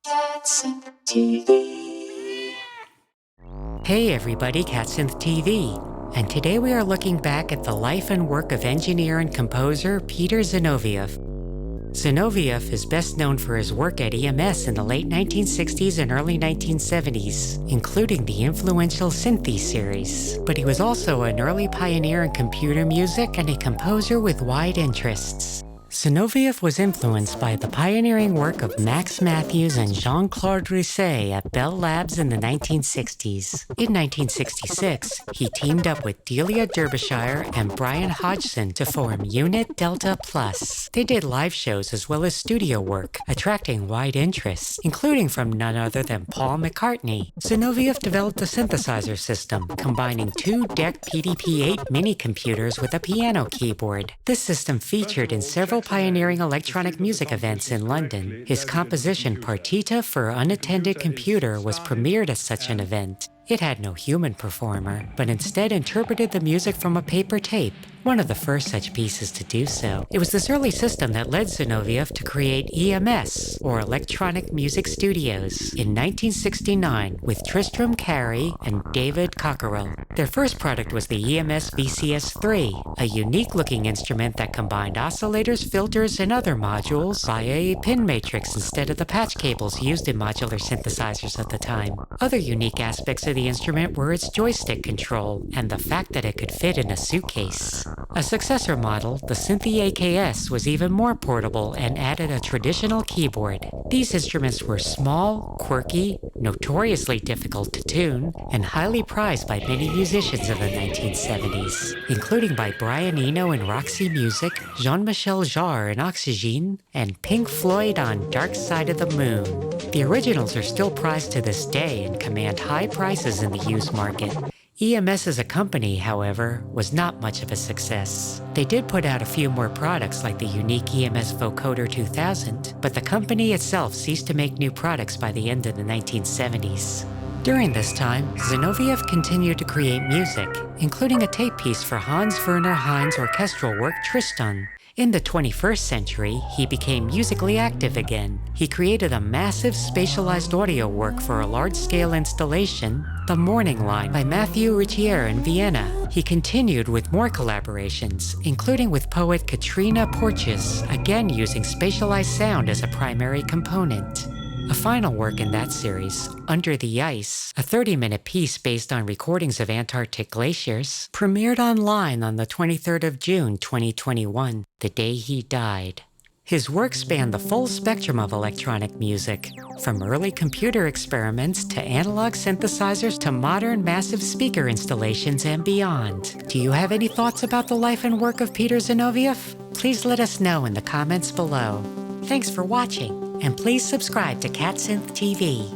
CatSynth TV. Hey everybody, CatSynth TV. And today we are looking back at the life and work of engineer and composer Peter Zinovieff. Zinovieff is best known for his work at EMS in the late 1960s and early 1970s, including the influential Synthi series. But he was also an early pioneer in computer music and a composer with wide interests. Zinovieff was influenced by the pioneering work of Max Matthews and Jean-Claude Roxy at Bell Labs in the 1960s. In 1966, he teamed up with Delia Derbyshire and Brian Hodgson to form Unit Delta Plus. They did live shows as well as studio work, attracting wide interest, including from none other than Paul McCartney. Zinovieff developed a synthesizer system, combining two DEC PDP-8 mini-computers with a piano keyboard. This system featured in several pioneering electronic music events in London. His composition Partita for Unattended computer was premiered at such an event. It had no human performer, but instead interpreted the music from a paper tape, one of the first such pieces to do so. It was this early system that led Zinovieff to create EMS, or Electronic Music Studios, in 1969 with Tristram Cary and David Cockerell. Their first product was the EMS VCS3, a unique-looking instrument that combined oscillators, filters, and other modules via a pin matrix instead of the patch cables used in modular synthesizers at the time. Other unique aspects of the instrument were its joystick control and the fact that it could fit in a suitcase. A successor model, the Synthi AKS, was even more portable and added a traditional keyboard. These instruments were small, quirky, notoriously difficult to tune, and highly prized by many musicians of the 1970s, including by Brian Eno in Roxy Music, Jean-Michel Jarre in Oxygen, and Pink Floyd on Dark Side of the Moon. The originals are still prized to this day and command high prices in the used market. EMS as a company, however, was not much of a success. They did put out a few more products like the unique EMS Vocoder 2000, but the company itself ceased to make new products by the end of the 1970s. During this time, Zinovieff continued to create music, including a tape piece for Hans Werner Hein's orchestral work Tristan. In the 21st century, he became musically active again. He created a massive spatialized audio work for a large-scale installation, The Morning Line by Matthiew Ritchie in Vienna. He continued with more collaborations, including with poet Katrina Porches, again using spatialized sound as a primary component. A final work in that series, Under the Ice, a 30-minute piece based on recordings of Antarctic glaciers, premiered online on the 23rd of June 2021, the day he died. His work spanned the full spectrum of electronic music, from early computer experiments to analog synthesizers to modern massive speaker installations and beyond. Do you have any thoughts about the life and work of Peter Zinovieff? Please let us know in the comments below. Thanks for watching, and please subscribe to CatSynth TV.